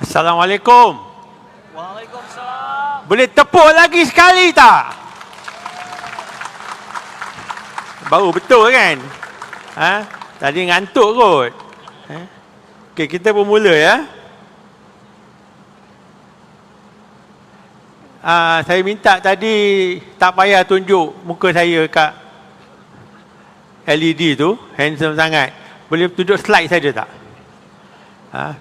Assalamualaikum. Waalaikumsalam. Boleh tepuk lagi sekali tak? Baru betul kan? Tadi ngantuk kot. Okey, kita bermula ya. Saya minta tadi tak payah tunjuk muka saya kat LED tu, handsome sangat. Boleh tunjuk slide saja tak?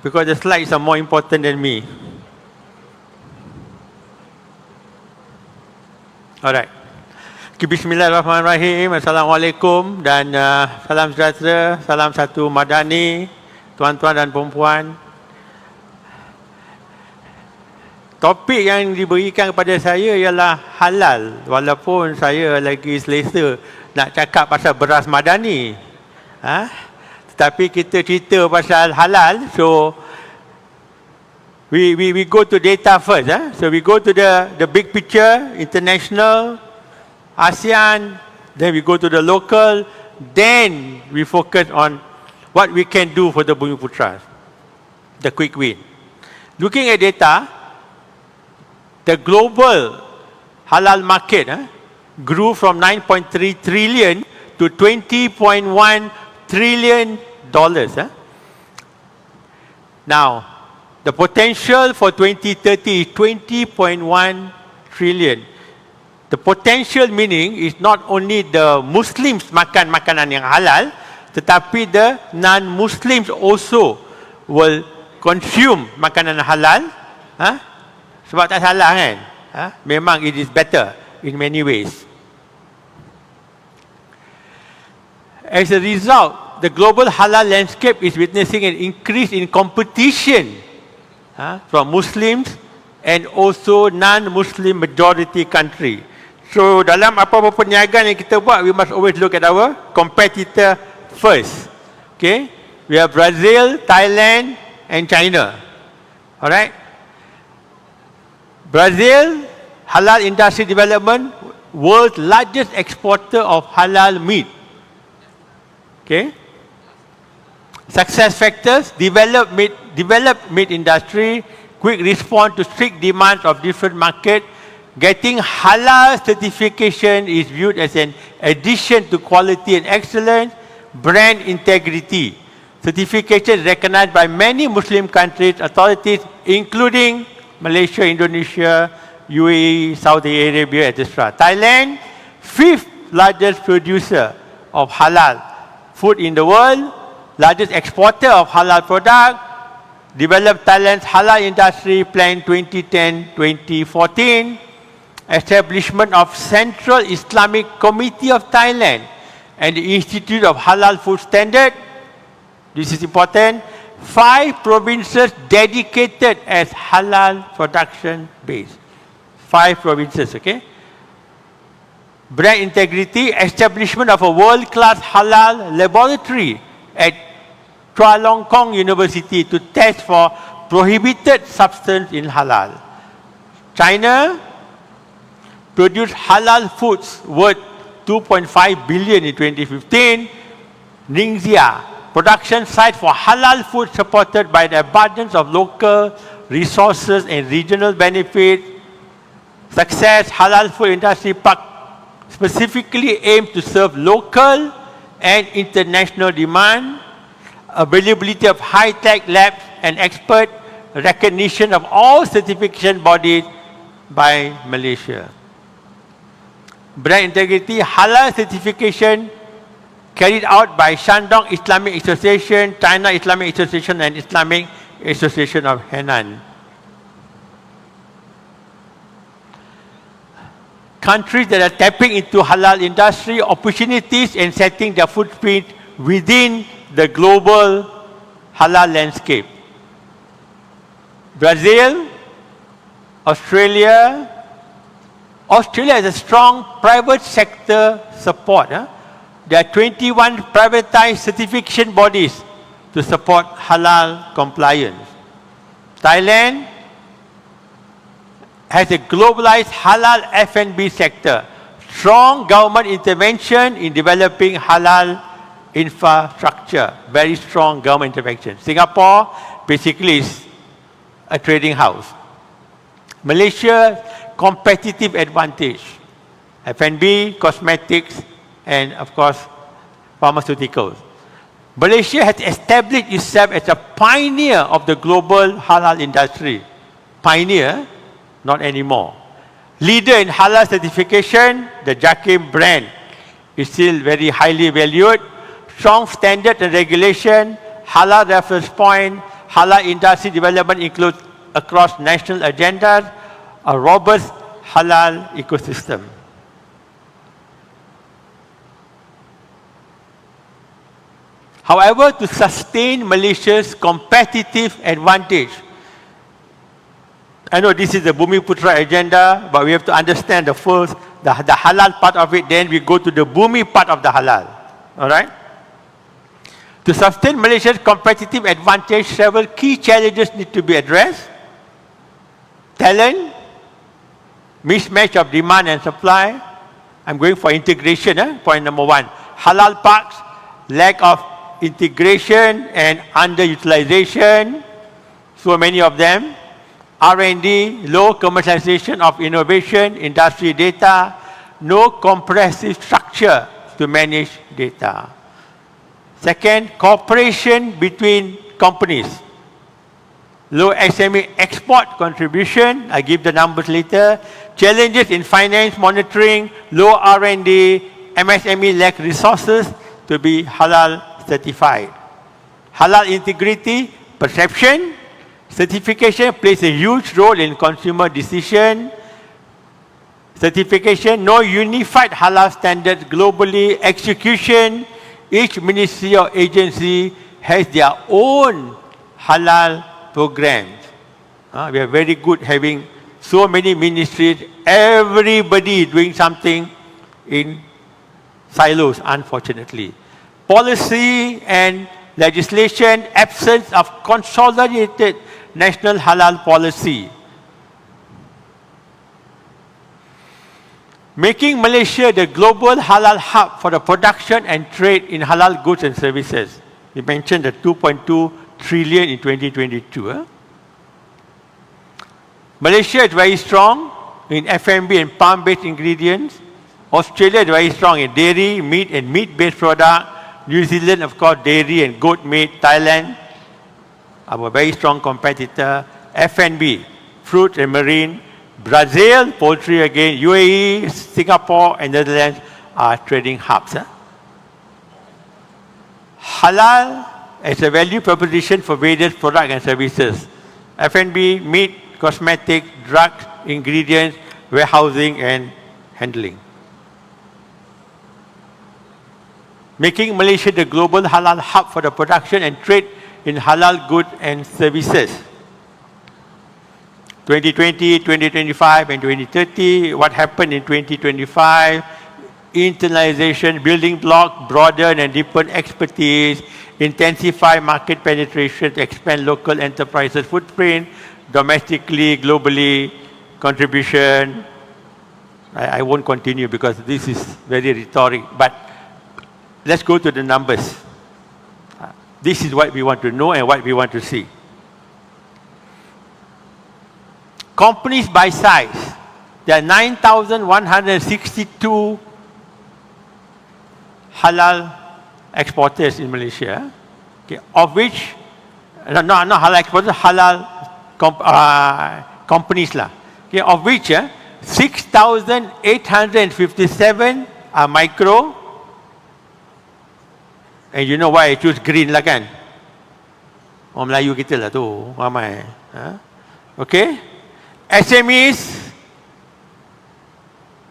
Because the slides are more important than me. Alright. Bismillahirrahmanirrahim. Assalamualaikum dan salam sejahtera, salam satu madani, tuan-tuan dan perempuan. Topik yang diberikan kepada saya ialah halal, walaupun saya lagi selesa nak cakap pasal beras madani. Tapi kita cerita pasal halal, so we go to data first. So we go to the big picture, international, ASEAN, then we go to the local, then we focus on what we can do for the Bumiputras, the quick win. Looking at data, the global halal market grew from 9.3 trillion to 20.1 trillion dollars. Now, the potential for 2030 is 20.1 trillion. The potential meaning is not only the Muslims makan makanan yang halal, tetapi the non-Muslims also will consume makanan halal. Sebab tak salah kan? Memang it is better in many ways. As a result, the global halal landscape is witnessing an increase in competition from Muslims and also non-Muslim majority country. So dalam apa-apa perniagaan yang kita buat, we must always look at our competitor first. Okay, we have Brazil, Thailand, and China. Alright. Brazil, halal industry development, world's largest exporter of halal meat. Okay. Success factors: developed meat industry, quick response to strict demands of different markets. Getting halal certification is viewed as an addition to quality and excellence. Brand integrity. Certification is recognized by many Muslim countries, authorities, including Malaysia, Indonesia, UAE, Saudi Arabia, etc. Thailand, 5th largest producer of halal food in the world, largest exporter of halal product, developed Thailand's halal industry plan 2010-2014, establishment of Central Islamic Committee of Thailand and the Institute of Halal Food Standard. This is important. 5 provinces dedicated as halal production base. 5 provinces, okay? Brand integrity, establishment of a world-class halal laboratory at Chulalongkorn University to test for prohibited substance in halal. China produced halal foods worth 2.5 billion in 2015. Ningxia, production site for halal food supported by the abundance of local resources and regional benefits. Success, halal food industry park specifically aims to serve local and international demand. Availability of high-tech labs and expert recognition of all certification bodies by Malaysia. Brand integrity, halal certification carried out by Shandong Islamic Association, China Islamic Association, and Islamic Association of Henan. Countries that are tapping into halal industry opportunities and setting their footprint within the global halal landscape. Brazil, Australia. Australia has a strong private sector support. There are 21 privatized certification bodies to support halal compliance. Thailand has a globalized halal F&B sector. Strong government intervention in developing halal infrastructure. Very strong government intervention. Singapore basically is a trading house. Malaysia, competitive advantage. F&B, cosmetics, and of course, pharmaceuticals. Malaysia has established itself as a pioneer of the global halal industry. Pioneer, not anymore. Leader in halal certification, the Jakim brand is still very highly valued. Strong standard and regulation, halal reference point, halal industry development includes across national agendas, a robust halal ecosystem. However, to sustain Malaysia's competitive advantage, I know this is the Bumiputra agenda, but we have to understand the first, the halal part of it, then we go to the Bumi part of the halal. All right? To sustain Malaysia's competitive advantage, several key challenges need to be addressed. Talent, mismatch of demand and supply. I'm going for integration, point number one. Halal parks, lack of integration and underutilization, so many of them. R&D, low commercialization of innovation, industry data, no comprehensive structure to manage data. Second, cooperation between companies. Low SME export contribution, I give the numbers later. Challenges in finance monitoring, low R&D, MSME lack resources to be halal certified. Halal integrity, perception, certification plays a huge role in consumer decision. Certification, no unified halal standards globally. Execution, each ministry or agency has their own halal programs. We are very good having so many ministries, everybody doing something in silos, unfortunately. Policy and legislation, absence of consolidated national halal policy. Making Malaysia the global halal hub for the production and trade in halal goods and services. We mentioned the 2.2 trillion in 2022. Malaysia is very strong in F&B and palm-based ingredients. Australia is very strong in dairy, meat and meat-based products. New Zealand, of course, dairy and goat meat. Thailand, our very strong competitor. F&B, fruit and marine. Brazil, poultry again. UAE, Singapore and Netherlands are trading hubs. Halal as a value proposition for various products and services. F&B, meat, cosmetics, drugs, ingredients, warehousing and handling. Making Malaysia the global halal hub for the production and trade in halal goods and services. 2020, 2025 and 2030, what happened in 2025? Internalization, building block, broaden and deepen expertise, intensify market penetration to expand local enterprises footprint, domestically, globally, contribution. I won't continue because this is very rhetoric, but let's go to the numbers. This is what we want to know and what we want to see. Companies by size, there are 9,162 halal exporters in Malaysia, okay, of which, not halal exporters, halal companies, okay, of which 6,857 are micro. And you know why I choose green lah kan? Orang Melayu kita lah tu, ramai. Okay? SMEs,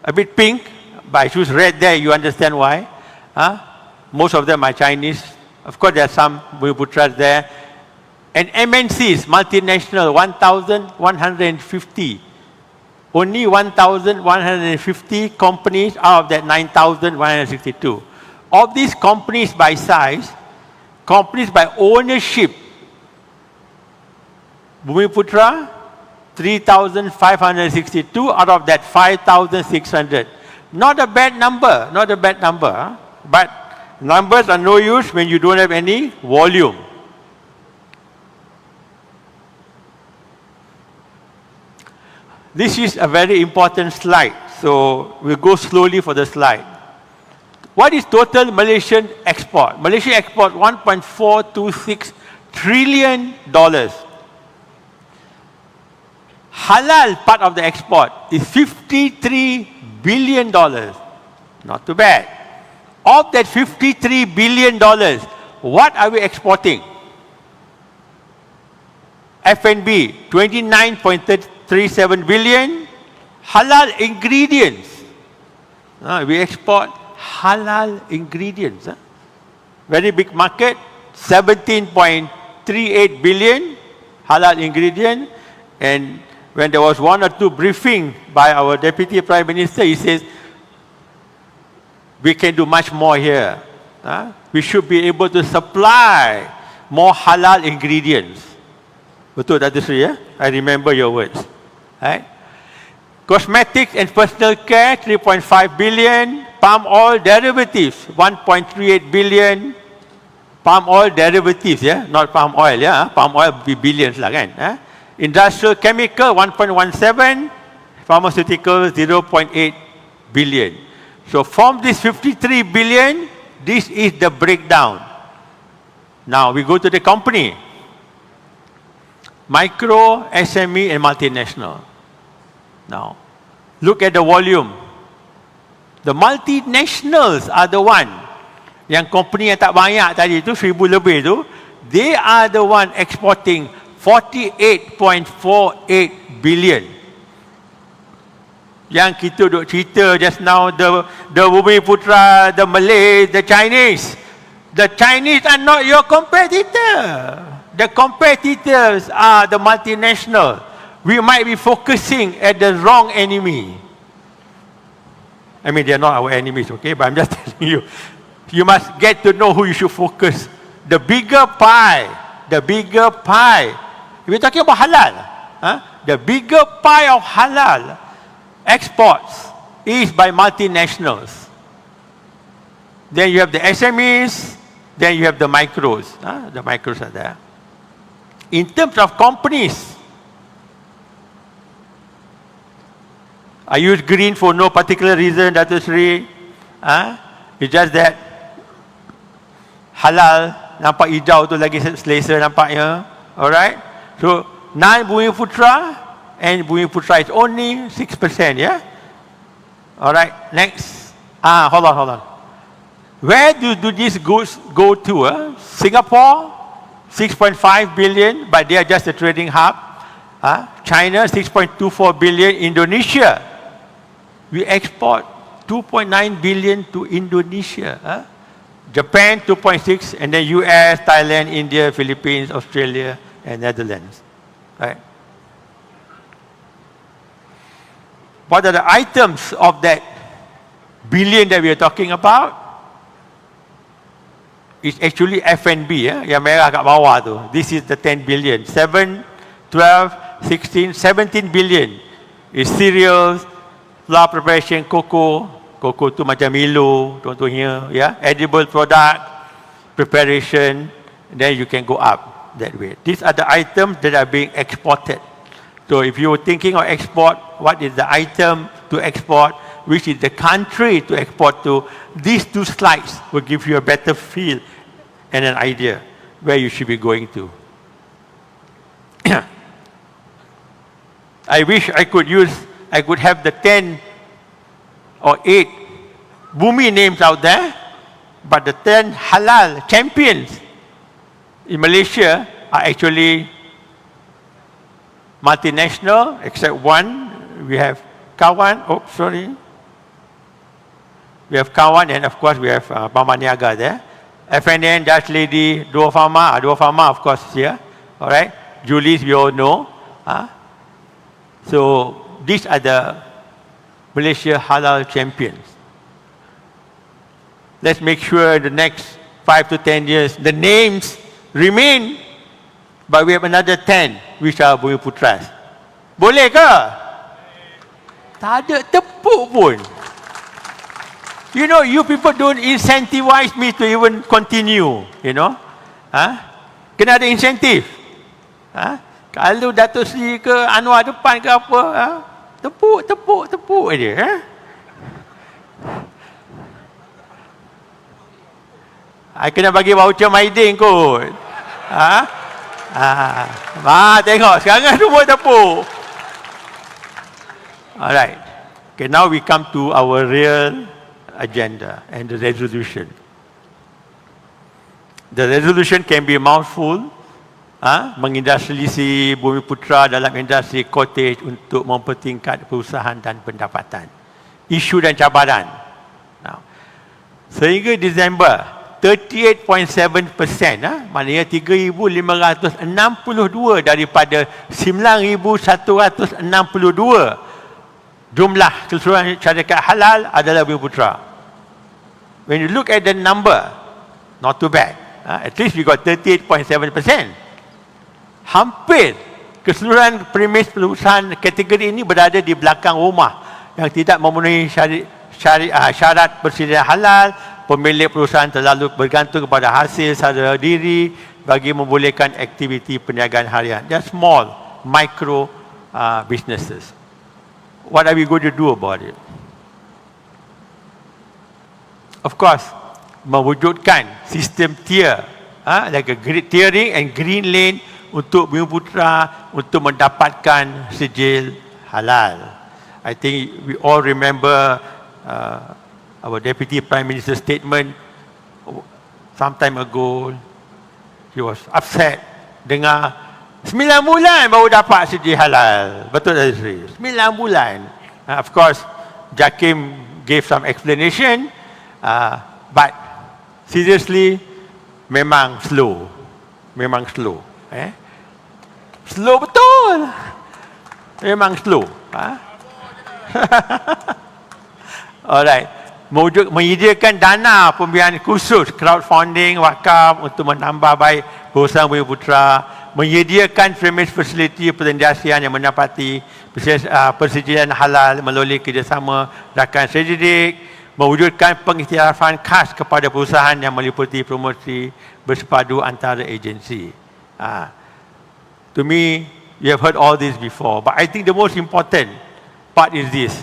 a bit pink, but I choose red there, you understand why. Most of them are Chinese. Of course, there are some Bumiputras there. And MNCs, multinational, 1,150. Only 1,150 companies out of that 9,162. Of these companies by size, companies by ownership, Bumiputra, 3,562, out of that 5,600. Not a bad number, not a bad number. But numbers are no use when you don't have any volume. This is a very important slide, so we'll go slowly for the slide. What is total Malaysian export? Malaysia export $1.426 trillion. Halal part of the export is $53 billion. Not too bad. Of that $53 billion, what are we exporting? F&B, 29.37 billion. Halal ingredients. We export halal ingredients. Very big market, 17.38 billion halal ingredient. And when there was one or two briefing by our Deputy Prime Minister, he says, we can do much more here. We should be able to supply more halal ingredients. Betul, Datuk Sri, ya? I remember your words. Right? Cosmetics and personal care, 3.5 billion. Palm oil derivatives, 1.38 billion. Palm oil derivatives, yeah? Not palm oil, yeah? Palm oil be billions lah, kan? Industrial chemical, 1.17. Pharmaceutical, 0.8 billion. So from this 53 billion, this is the breakdown. Now we go to the company. Micro, SME and multinational. Now, look at the volume. The multinationals are the one. Yang company yang tak banyak tadi tu, 1,000 lebih tu, they are the one exporting 48.48 billion. Yang kita duk cerita just now, the Bumi Putra, the Malays, the Chinese. The Chinese are not your competitor. The competitors are the multinational. We might be focusing at the wrong enemy. I mean, they are not our enemies, okay? But I'm just telling you, you must get to know who you should focus. The bigger pie, the bigger pie. We're talking about halal. The bigger pie of halal exports is by multinationals. Then you have the SMEs, then you have the micros. The micros are there. In terms of companies, I use green for no particular reason, Datuk Sri. It's just that halal, nampak hijau tu lagi selesa nampaknya. Alright? So, non-Bumi Putra and Bumi Putra is only 6%, yeah? Alright, next. Hold on. Where do these goods go to? Singapore, 6.5 billion, but they are just a trading hub. China, 6.24 billion. Indonesia, we export 2.9 billion to Indonesia. Japan, 2.6, and then US, Thailand, India, Philippines, Australia, and Netherlands. Right? What are the items of that billion that we are talking about? It's actually F&B, yang merah kat bawah tu. This is the 10 billion. 7, 12, 16, 17 billion is cereals, flour preparation, cocoa. Cocoa tu macam Milo, contohnya, edible product, preparation, then you can go up that way. These are the items that are being exported. So if you are thinking of export, what is the item to export, which is the country to export to, these two slides will give you a better feel and an idea where you should be going to. I wish I could have the 10 or 8 Bumi names out there, but the 10 halal champions in Malaysia are actually multinational, except one. We have Kawan, we have Kawan, and of course we have Mama Niaga there. FNN, Dutch Lady, Dua Pharma, of course is here. All right, Julie's we all know. So these are the Malaysia halal champions. Let's make sure in the next 5 to 10 years the names remain, but we have another 10 which are Bumi Putras. Boleh ke? Tak ada tepuk pun. You know, you people don't incentivize me to even continue, you know. Kena ada insentif. Kalau Datuk Sri ke Anwar depan ke apa, Tepuk aja. I kena bagi voucher Mydin kot. Tengok sekarang semua tepuk. Alright. Okay, now we come to our real agenda and the resolution. The resolution can be a mouthful, mengindustrialisasi Bumi Putra dalam industri cottage untuk mempertingkat perusahaan dan pendapatan. Isu dan cabaran. Now, sehingga Disember, 38.7%, maknanya 3,562 daripada 9,162 jumlah keseluruhan syarikat halal adalah Bumi Putra. When you look at the number, not too bad. At least we got 38.7%. Hampir keseluruhan premis perusahaan kategori ini berada di belakang rumah yang tidak memenuhi syarat persediaan halal. Pemilik perusahaan terlalu bergantung kepada hasil sara diri bagi membolehkan aktiviti perniagaan harian. They are small, micro businesses. What are we going to do about it? Of course, mewujudkan sistem tier, like a tiering and green lane untuk Bumi Putra untuk mendapatkan sijil halal. I think we all remember our Deputy Prime Minister's statement some time ago. He was upset dengar 9 bulan baru dapat sijil halal. Betul tak, Industri? 9 bulan. Of course, Jakim gave some explanation, but seriously, memang slow. Slow betul. Memang slow. Alright. Menyediakan dana pembiayaan khusus, crowdfunding, wakaf untuk menambah baik perusahaan Bumi Putra, menyediakan premise facility perindustrian yang mendapati persetujuan halal melalui kerjasama rakan strategik, mewujudkan pengiktirafan khas kepada perusahaan yang meliputi promosi bersepadu antara agensi. To me, you have heard all this before, but I think the most important part is this.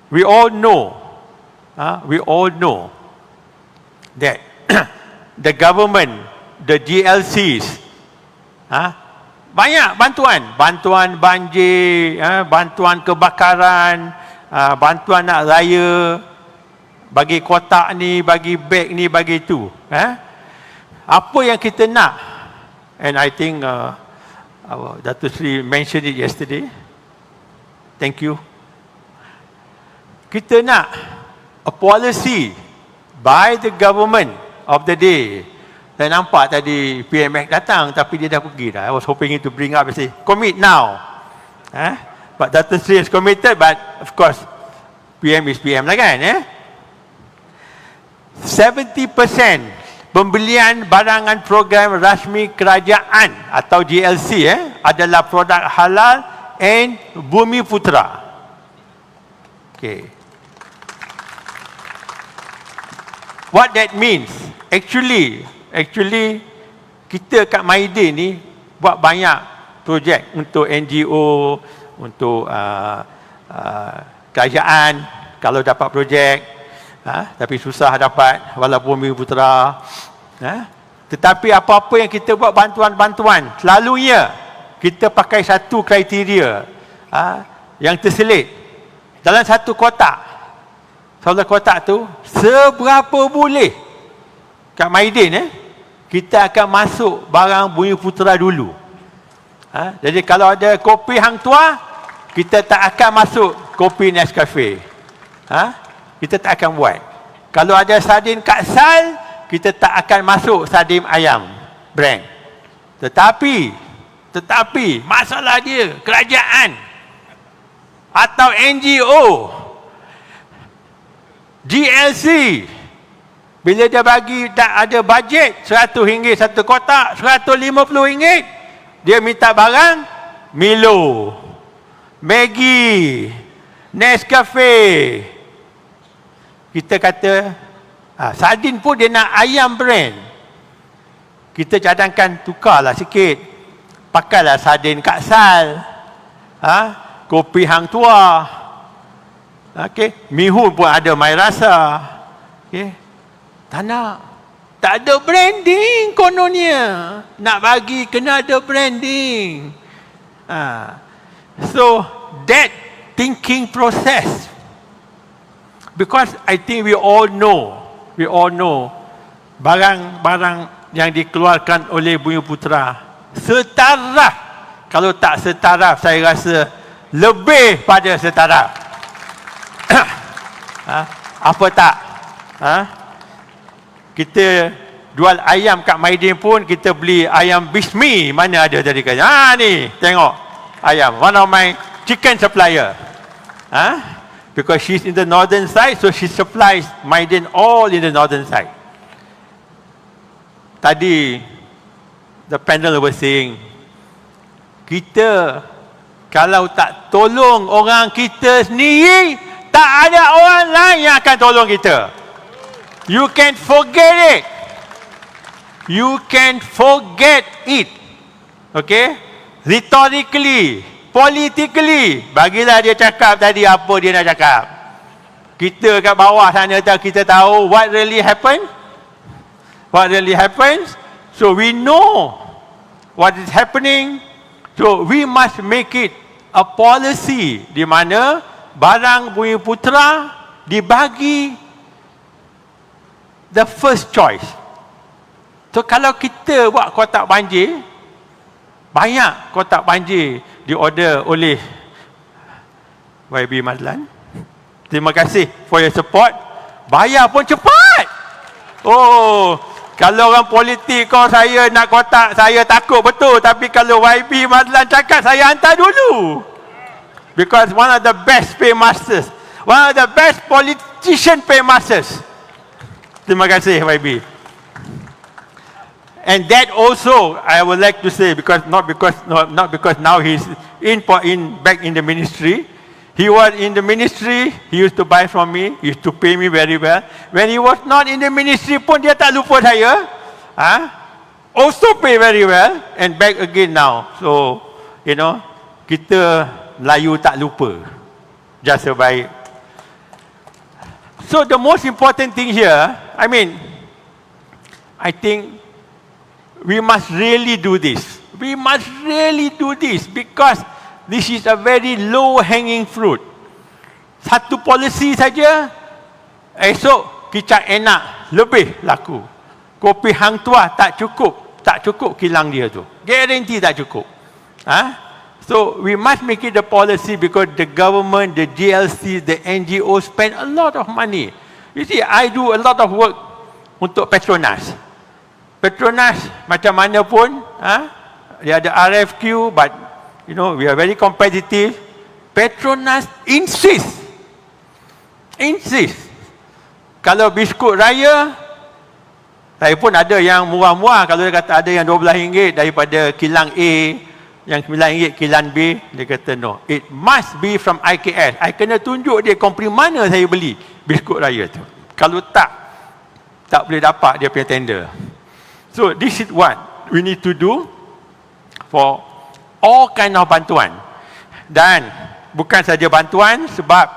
We all know that the government, the GLCs, banyak bantuan banjir, bantuan kebakaran, bantuan nak raya, bagi kotak ni, bagi beg ni, bagi tu. Apa yang kita nak? And I think our Datuk Sri mentioned it yesterday. Thank you. Kita nak a policy by the government of the day. Saya nampak tadi PMX datang tapi dia dah pergi dah. I was hoping to bring up and say, commit now. But Datuk Sri is committed, but of course, PM is PM lah kan. 70% pembelian barangan program rasmi kerajaan atau GLC adalah produk halal and Bumi Putra. Okay. What that means? Actually kita kat Mydin ni buat banyak projek untuk NGO, untuk kerajaan kalau dapat projek, tapi susah dapat walaupun Bumi Putra. Tetapi apa-apa yang kita buat bantuan-bantuan, selalunya kita pakai satu kriteria yang terselit dalam satu kotak. Soalan kotak tu, seberapa boleh kat Mydin kita akan masuk barang Bumi Putra dulu. Jadi kalau ada kopi Hang Tuah, kita tak akan masuk kopi Nescafe. Kita tak akan buat. Kalau ada sardin Kak Sal, kita tak akan masuk sardin ayam brand. Tetapi masalah dia kerajaan atau NGO, GLC, bila dia bagi tak ada bajet RM100 satu kotak, RM150, dia minta barang Milo, Maggi, Nescafe. Kita kata sardin pun dia nak ayam brand. Kita cadangkan tukarlah sikit, pakailah sardin Kak Sal, kopi hang tua. Okey, mihun pun ada mai rasa. Okey. Tak ada branding kononnya. Nak bagi kena ada branding. So that thinking process, because I think we all know barang-barang yang dikeluarkan oleh Bumi Putra setaraf, kalau tak setaraf saya rasa lebih pada setaraf. Apa tak? Kita jual ayam kat Mydin pun kita beli ayam bismi, mana ada tadi kan? Ni tengok ayam, one of my chicken supplier. Because she's in the northern side, so she supplies Mydin all in the northern side. Tadi the panel was saying, kita kalau tak tolong orang kita sendiri, tak ada orang lain yang akan tolong kita. You can forget it. You can forget it. Okay? Rhetorically, politically, bagilah dia cakap tadi apa dia nak cakap. Kita kat bawah sana kita tahu what really happened. What really happens. So we know what is happening. So we must make it a policy di mana barang Bumi Putra dibagi the first choice. So kalau kita buat kotak banjir, banyak kotak banjir diorder oleh YB Mazlan. Terima kasih for your support. Bayar pun cepat. Oh, kalau orang politik kau saya nak kotak, saya takut betul. Tapi kalau YB Mazlan cakap, saya hantar dulu. Because one of the best paymasters, one of the best politician paymasters. Terima kasih YB. And that also I would like to say, because not because now he's back in the ministry. He was in the ministry, he used to buy from me, he used to pay me very well. When he was not in the ministry pun dia tak lupa saya. Also pay very well and back again now. So, kita Melayu tak lupa. Just sebaik. So the most important thing here, I think we must really do this. We must really do this because this is a very low-hanging fruit. Satu polisi saja, esok kicap enak lebih laku. Kopi hang tua tak cukup kilang dia tu. Guarantee tak cukup. So we must make it a policy because the government, the GLC, the NGO spend a lot of money. You see, I do a lot of work untuk Petronas. Petronas macam mana pun, dia ada RFQ, but we are very competitive. Petronas insist. Kalau biskut raya, saya pun ada yang murah-murah. Kalau dia kata ada yang RM12 daripada kilang A, yang RM9 kilang B, dia kata no. It must be from IKS. I kena tunjuk dia company mana saya beli biskut raya tu. Kalau tak boleh dapat dia punya tender. So this is what we need to do for all kind of bantuan. Dan bukan saja bantuan, sebab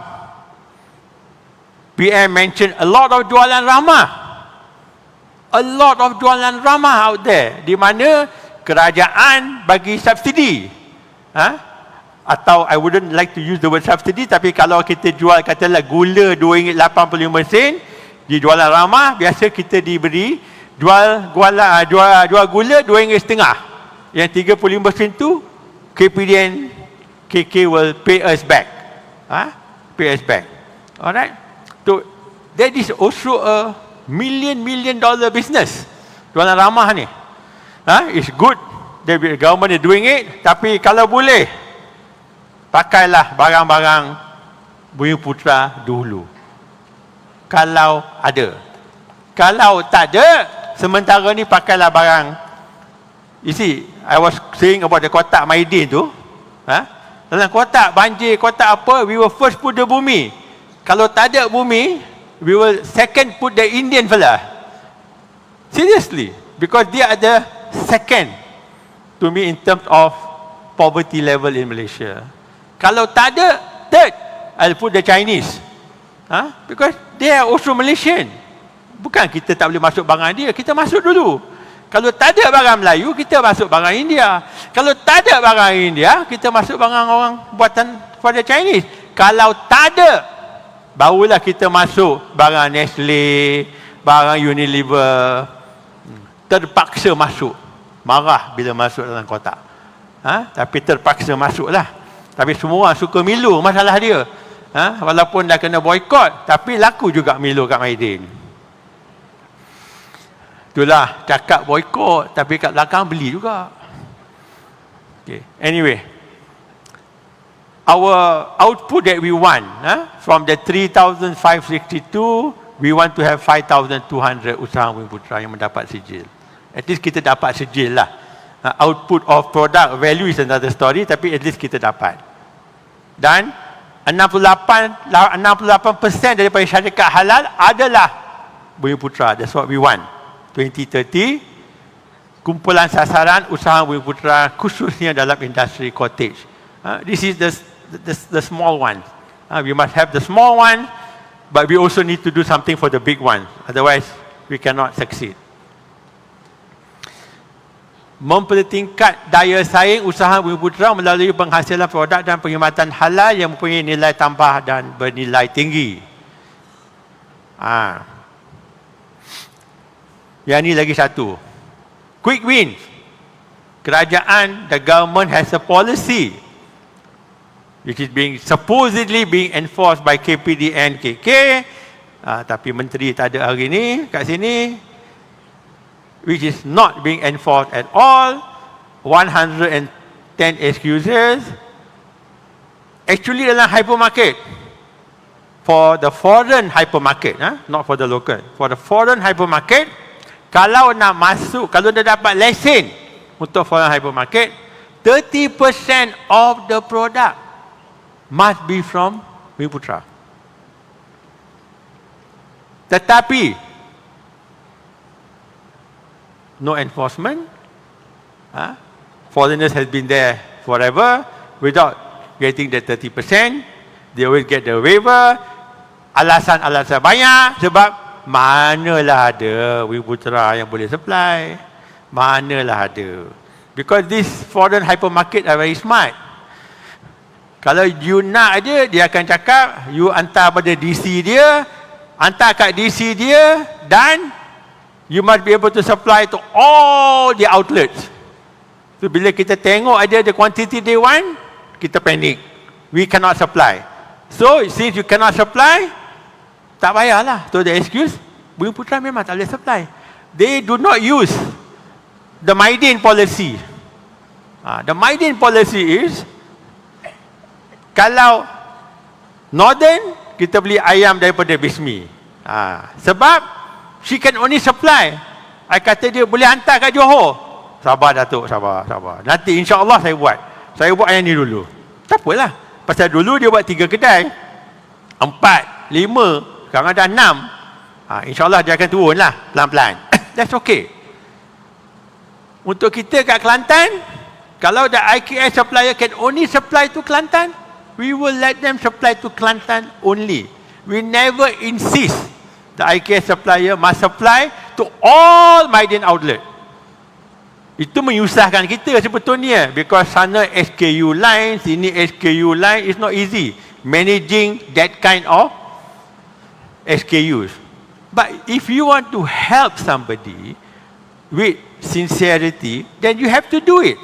PM mention a lot of jualan ramah. A lot of jualan ramah out there, di mana kerajaan bagi subsidi. Atau I wouldn't like to use the word subsidi, tapi kalau kita jual katalah gula RM2.85 di jualan ramah, biasa kita diberi jual gula RM2.5. Yang 35% tu KPDN KK will pay us back. Pay us back. Alright. So that is also a million dollar business. Jualan ramah ni. It's good. The government is doing it. Tapi kalau boleh, pakailah barang-barang Bumi Putra dulu. Kalau ada. Kalau tak ada, sementara ni pakailah barang. You see, I was saying about the kotak Mydin tu. Dalam kotak banjir, kotak apa, we will first put the bumi. Kalau tak ada bumi, we will second put the Indian fella. Seriously. Because they are the second to me in terms of poverty level in Malaysia. Kalau tak ada, third, I'll put the Chinese. Because they are also Malaysian. Bukan kita tak boleh masuk barang dia, kita masuk dulu. Kalau tak ada barang Melayu, kita masuk barang India. Kalau tak ada barang India, kita masuk barang orang buatan pada Chinese. Kalau tak ada, barulah kita masuk barang Nestle, barang Unilever. Terpaksa masuk. Marah bila masuk dalam kotak. Tapi terpaksa masuklah. Tapi semua orang suka Milo, masalah dia. Walaupun dah kena boykot, tapi laku juga Milo kat Mydin. Itulah cakap boykot, tapi kat belakang beli juga. Okay. Anyway, our output that we want, from the 3,562, we want to have 5,200 usaha Bumi Putra yang mendapat sijil. At least kita dapat sijil lah. Output of product value is another story, tapi at least kita dapat. Dan 68% daripada syarikat halal adalah Bumi Putra. That's what we want. 2030, kumpulan sasaran usaha Bumi Putra khususnya dalam industri cottage. This is the small one. We must have the small one, but we also need to do something for the big one. Otherwise, we cannot succeed. Mempertingkat daya saing usaha Bumi Putra melalui penghasilan produk dan perkhidmatan halal yang mempunyai nilai tambah dan bernilai tinggi. Yang ni lagi satu. Quick wins. Kerajaan, the government has a policy which is supposedly being enforced by KPD and KK. Tapi menteri tak ada hari ni kat sini. Which is not being enforced at all. 110 excuses. Actually dalam hypermarket, for the foreign hypermarket, not for the local, for the foreign hypermarket, kalau nak masuk, kalau dah dapat lesen untuk foreign hypermarket, 30% of the product must be from Bumi Putra. Tetapi no enforcement. Foreigners has been there forever without getting the 30%. They always get the waiver. Alasan-alasan banyak sebab manalah ada Bumi Putra yang boleh supply. Manalah ada. Because this foreign hypermarket are very smart. Kalau you nak ada, dia akan cakap, you hantar pada DC dia, hantar kat DC dia, dan you must be able to supply to all the outlets. So bila kita tengok ada the quantity they want, kita panic. We cannot supply. So since you cannot supply, tak payahlah. So the excuse, Bumi Putra memang tak boleh supply. They do not use the Mydin policy. The Mydin policy is, kalau Northern, kita beli ayam daripada Bismi. Sebab she can only supply. I kata dia boleh hantar kat Johor. Sabar Datuk, sabar. Nanti insya-Allah saya buat. Saya buat yang ni dulu. Tak apalah. Pasal dulu dia buat 3 kedai. 4, 5, sekarang dah 6. InsyaAllah dia akan turun lah pelan-pelan. That's okay. Untuk kita kat Kelantan, kalau the IKS supplier can only supply to Kelantan, we will let them supply to Kelantan only. We never insist the IKS supplier must supply to all Mydin outlet. Itu menyusahkan kita sebetulnya, because sana SKU line, sini SKU line, it's not easy managing that kind of SKUs. But if you want to help somebody with sincerity, then you have to do it.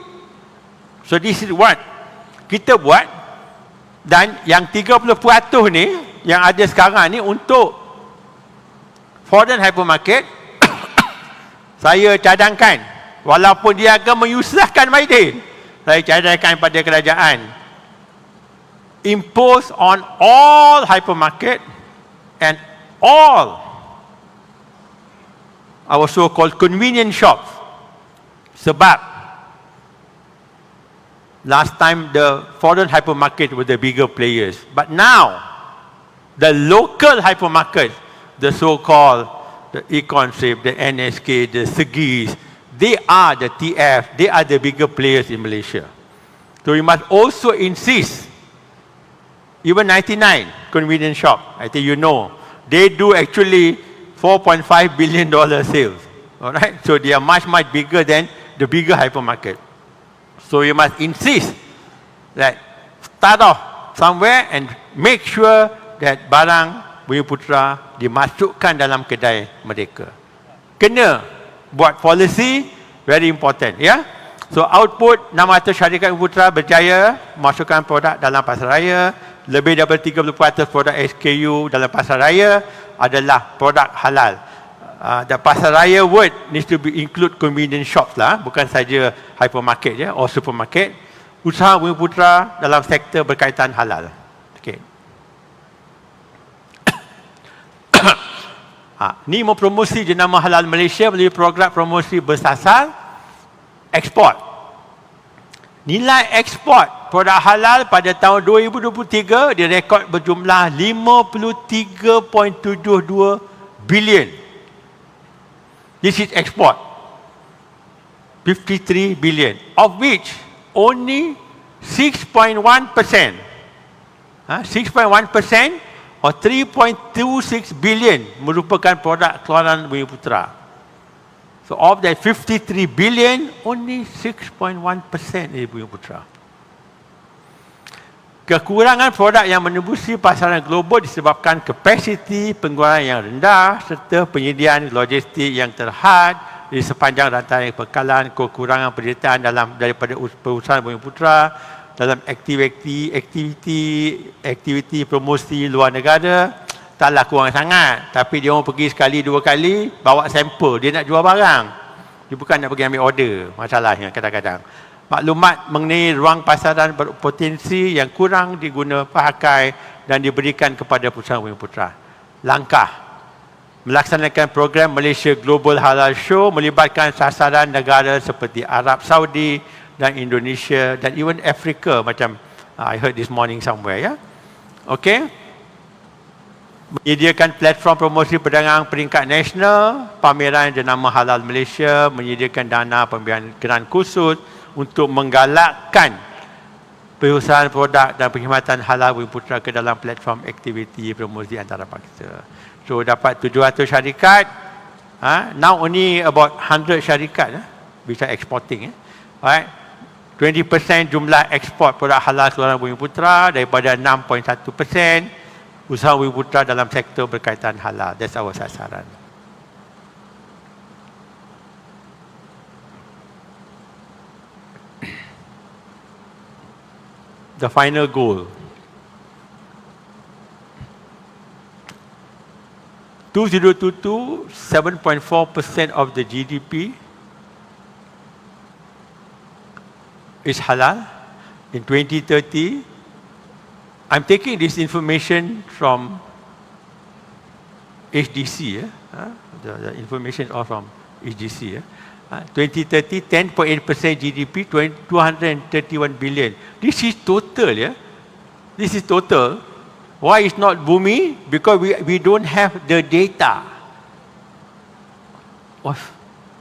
So this is what kita buat. Dan yang 30% ni yang ada sekarang ni untuk foreign hypermarket, saya cadangkan, walaupun dia akan menyusahkan Mydin, saya cadangkan pada kerajaan, impose on all hypermarket and all our so-called convenience shops. Sebab last time the foreign hypermarket were the bigger players, but now the local hypermarket, the so-called the Econtrip, the NSK, the Segis, they are the TF, they are the bigger players in Malaysia. So we must also insist even 99 convenience shop, I think you know, they do actually $4.5 billion sales. Alright, so they are much bigger than the bigger hypermarket. So you must insist that start off somewhere and make sure that barang Bumiputera dimasukkan dalam kedai mereka. Kena buat policy, very important, ya. So output 600 syarikat Bumiputera berjaya masukkan produk dalam pasar raya. Lebih daripada 30% produk SKU dalam pasar raya adalah produk halal. The pasar raya word needs to be include convenience shops lah, bukan saja hypermarket ya, or supermarket. Usaha Bumiputera dalam sektor berkaitan halal. Okay. Ni mempromosi jenama Halal Malaysia melalui program promosi bersasar ekspor. Nilai ekspor produk halal pada tahun 2023 direkod berjumlah 53.72 bilion. This is export. 53 billion, of which only 6.1%, 6.1% or 3.26 billion merupakan produk keluaran Bumiputera. So of that 53 billion, only 6.1% is Bumiputera. Kekurangan produk yang menembusi pasaran global disebabkan kapasiti pengeluaran yang rendah serta penyediaan logistik yang terhad di sepanjang rantai pembekalan, kekurangan penyertaan daripada perusahaan Bumiputera dalam aktiviti promosi luar negara taklah kurang sangat, tapi dia orang pergi sekali dua kali bawa sampel, dia nak jual barang, dia bukan nak pergi ambil order. Masalahnya kadang-kadang maklumat mengenai ruang pasaran berpotensi yang kurang diguna pakai dan diberikan kepada perusahaan Bumiputera. Langkah melaksanakan program Malaysia Global Halal Show melibatkan sasaran negara seperti Arab Saudi dan Indonesia dan even Afrika, macam I heard this morning somewhere, ya. Okay. Menyediakan platform promosi perdagangan peringkat nasional, pameran jenama Halal Malaysia, menyediakan dana pembiayaan khusus untuk menggalakkan perusahaan produk dan perkhidmatan halal Bumiputera ke dalam platform aktiviti promosi antarabangsa. So dapat 700 syarikat, now only about 100 syarikat bisa exporting. Right? 20% jumlah ekspor produk halal keluaran Bumiputera daripada 6.1% usaha Bumiputera dalam sektor berkaitan halal. That's our sasaran. The final goal. 2022, 7.4% of the GDP is halal. In 2030, I'm taking this information from HDC. The information is all from HDC. 2030, 10.8% GDP, 231 billion. This is total, yeah. This is total. Why is not Bumi? Because we don't have the data of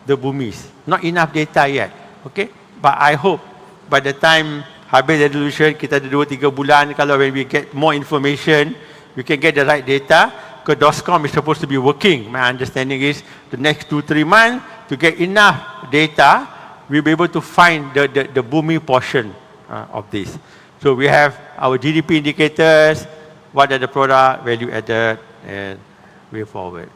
the Bumis. Not enough data yet. Okay? But I hope by the time habis resolution, kita ada 2-3 bulan, kalau when we get more information, we can get the right data. Because DOSCOM is supposed to be working. My understanding is the next 2-3 months, to get enough data, we'll be able to find the Bumi portion of this. So we have our GDP indicators, what are the product, value added, and way forward.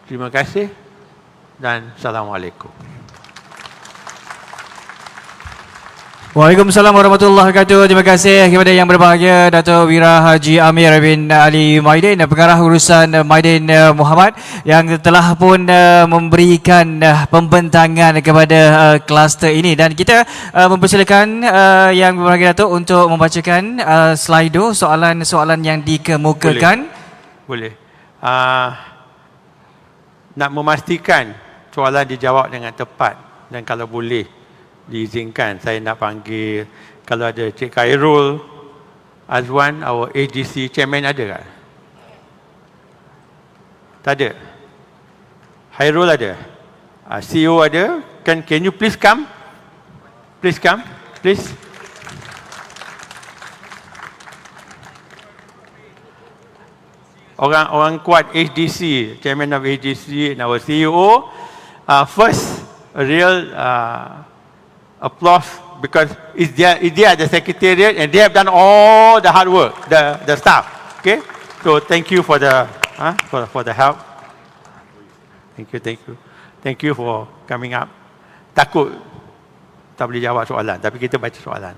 Terima kasih dan Assalamualaikum. Waalaikumsalam warahmatullahi wabarakatuh. Terima kasih kepada yang berbahagia Datuk Wira Haji Ameer bin Ali Mydin, pengarah urusan Mydin Muhammad, yang telah pun memberikan pembentangan kepada kluster ini, dan kita mempersilakan yang berbahagia Datuk untuk membacakan slide soalan-soalan yang dikemukakan. Boleh. Nak memastikan soalan dijawab dengan tepat, dan kalau boleh diizinkan, saya nak panggil, kalau ada Cik Khairul Azwan, our AGC chairman, ada tak? Tak ada? Khairul ada? CEO ada? Can you please come? Please come. please. Orang kuat HDC, Chairman of HDC and our CEO. First, a real applause because they are the secretariat and they have done all the hard work, the staff. Okay, so thank you for the help. Thank you for coming up. Takut tak boleh jawab soalan, tapi kita baca soalan.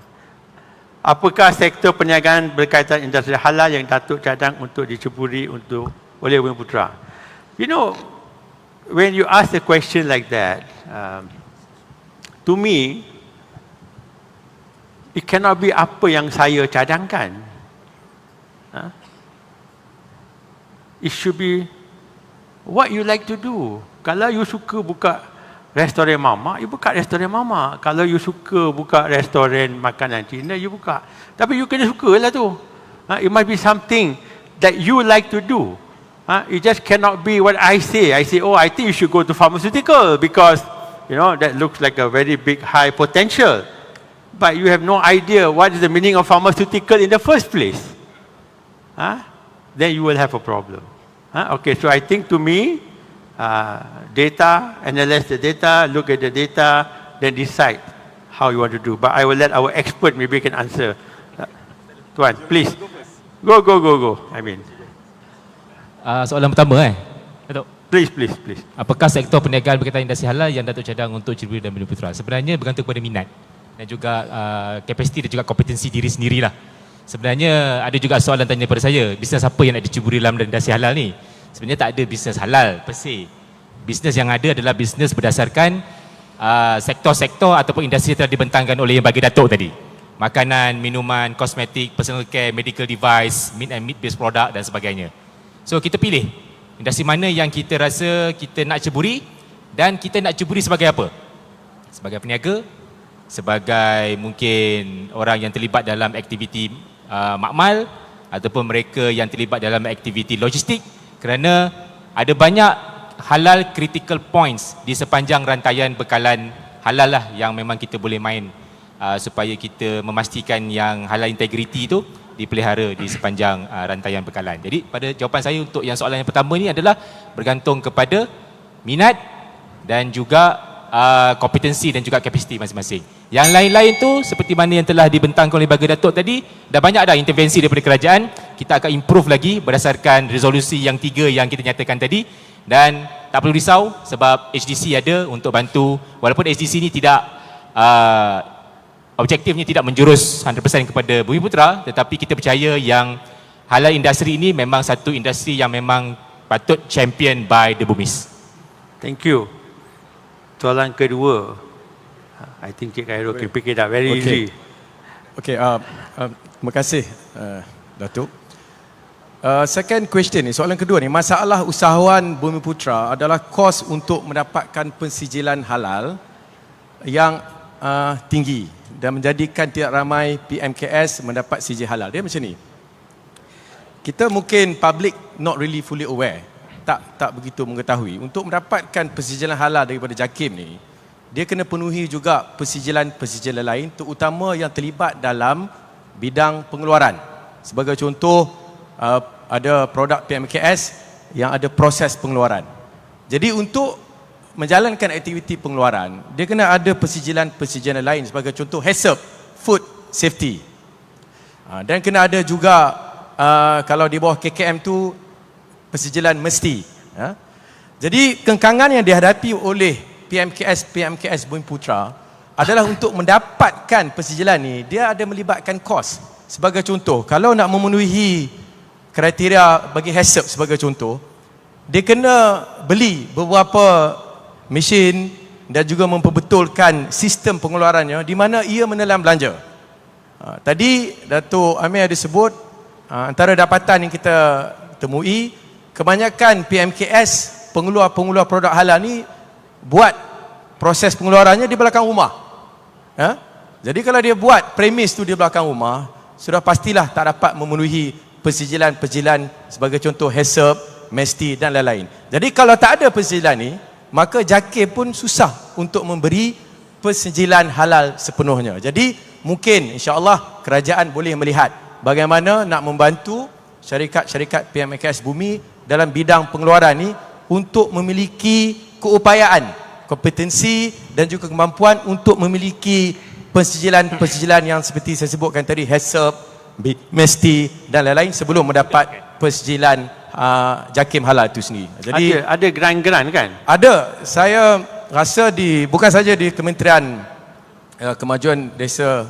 Apakah sektor perniagaan berkaitan industri halal yang Datuk cadang untuk diceburi oleh Bumi Putra? You know, when you ask a question like that, to me, it cannot be apa yang saya cadangkan. It should be what you like to do. Kalau you suka buka restoran mamak, you buka restoran mamak. Kalau you suka buka restoran makanan Cina, you buka. Tapi you kena suka lah tu. It must be something that you like to do. It just cannot be what I say. I say, oh, I think you should go to pharmaceutical because, you know, that looks like a very big, high potential. But you have no idea what is the meaning of pharmaceutical in the first place. Then you will have a problem. Okay, so I think to me, data, analyze the data, look at the data, then decide how you want to do. But I will let our expert maybe can answer. Tuan, please. Go. I mean. Soalan pertama Datuk. Please. Apakah sektor perniagaan berkaitan industri halal yang Datuk cadang untuk Ciburi dan Bumi Putra? Sebenarnya bergantung kepada minat dan juga kapasiti dan juga kompetensi diri sendirilah. Sebenarnya ada juga soalan tanya kepada saya, bisnes apa yang nak diceburi dalam industri halal ni? Sebenarnya tak ada bisnes halal per se. Bisnes yang ada adalah bisnes berdasarkan sektor-sektor ataupun industri yang telah dibentangkan oleh yang bagi Datuk tadi. Makanan, minuman, kosmetik, personal care, medical device, meat and meat-based product dan sebagainya. So kita pilih industri mana yang kita rasa kita nak ceburi dan kita nak ceburi sebagai apa? Sebagai peniaga, sebagai mungkin orang yang terlibat dalam aktiviti makmal ataupun mereka yang terlibat dalam aktiviti logistik. Kerana ada banyak halal critical points di sepanjang rantaian bekalan halal lah yang memang kita boleh main supaya kita memastikan yang halal integriti itu dipelihara di sepanjang rantaian bekalan. Jadi pada jawapan saya untuk yang soalan yang pertama ni adalah bergantung kepada minat dan juga kompetensi dan juga kapasiti masing-masing. Yang lain-lain tu seperti mana yang telah dibentangkan oleh Baga Datuk tadi, dah banyak dah intervensi daripada kerajaan. Kita akan improve lagi berdasarkan resolusi yang 3 yang kita nyatakan tadi, dan tak perlu risau sebab HDC ada untuk bantu. Walaupun HDC ni tidak objektifnya tidak menjurus 100% kepada Bumi Putra, tetapi kita percaya yang halal industri ini memang satu industri yang memang patut champion by the Bumis. Thank you. Soalan kedua, I think Cik Khairul can pick it up very easy. Okay, terima kasih Datuk. Second question ni, soalan kedua ni, masalah usahawan Bumi Putra adalah kos untuk mendapatkan pensijilan halal yang tinggi dan menjadikan tidak ramai PMKS mendapat sijil halal. Dia macam ni. Kita mungkin public not really fully aware, tak begitu mengetahui. Untuk mendapatkan pensijilan halal daripada JAKIM ni, dia kena penuhi juga pensijilan lain, terutama yang terlibat dalam bidang pengeluaran. Sebagai contoh, ada produk PMKS yang ada proses pengeluaran. Jadi untuk menjalankan aktiviti pengeluaran, dia kena ada pensijilan lain, sebagai contoh HACCP, Food Safety. Dan kena ada juga, kalau di bawah KKM tu, pensijilan mesti. Jadi kengkangan yang dihadapi oleh PMKS Bumi Putra adalah untuk mendapatkan pensijilan ni, dia ada melibatkan kos. Sebagai contoh, kalau nak memenuhi kriteria bagi HACCP sebagai contoh, dia kena beli beberapa mesin dan juga memperbetulkan sistem pengeluarannya di mana ia menelan belanja. Tadi Datuk Ameer ada sebut antara dapatan yang kita temui, kebanyakan PMKS pengeluar produk halal ni buat proses pengeluarannya di belakang rumah. Jadi kalau dia buat premis tu di belakang rumah, sudah pastilah tak dapat memenuhi pensijilan sebagai contoh HACCP, MESTI dan lain-lain. Jadi kalau tak ada pensijilan ni, maka JAKIM pun susah untuk memberi pensijilan halal sepenuhnya. Jadi mungkin insya-Allah kerajaan boleh melihat bagaimana nak membantu syarikat-syarikat PMKS Bumi dalam bidang pengeluaran ni untuk memiliki keupayaan, kompetensi dan juga kemampuan untuk memiliki pensijilan yang seperti saya sebutkan tadi, HACCP, mesti dan lain-lain sebelum mendapat pensijilan JAKIM halal itu sendiri. Jadi ada geran-geran kan? ada, saya rasa bukan saja di Kementerian Kemajuan Desa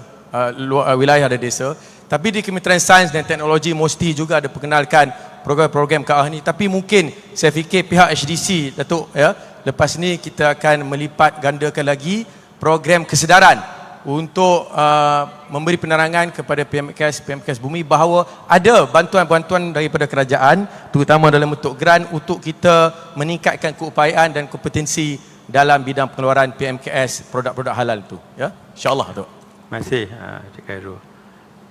wilayah dan desa, tapi di Kementerian Sains dan Teknologi mesti juga ada perkenalkan program-program ke arah ni. Tapi mungkin saya fikir pihak HDC, Datuk, ya, lepas ni kita akan melipat gandakan lagi program kesedaran untuk memberi penerangan kepada PMKS Bumi bahawa ada bantuan-bantuan daripada kerajaan terutama dalam bentuk grant untuk kita meningkatkan keupayaan dan kompetensi dalam bidang pengeluaran PMKS produk-produk halal tu, ya, insya-Allah tu. Terima kasih Cik Khairul.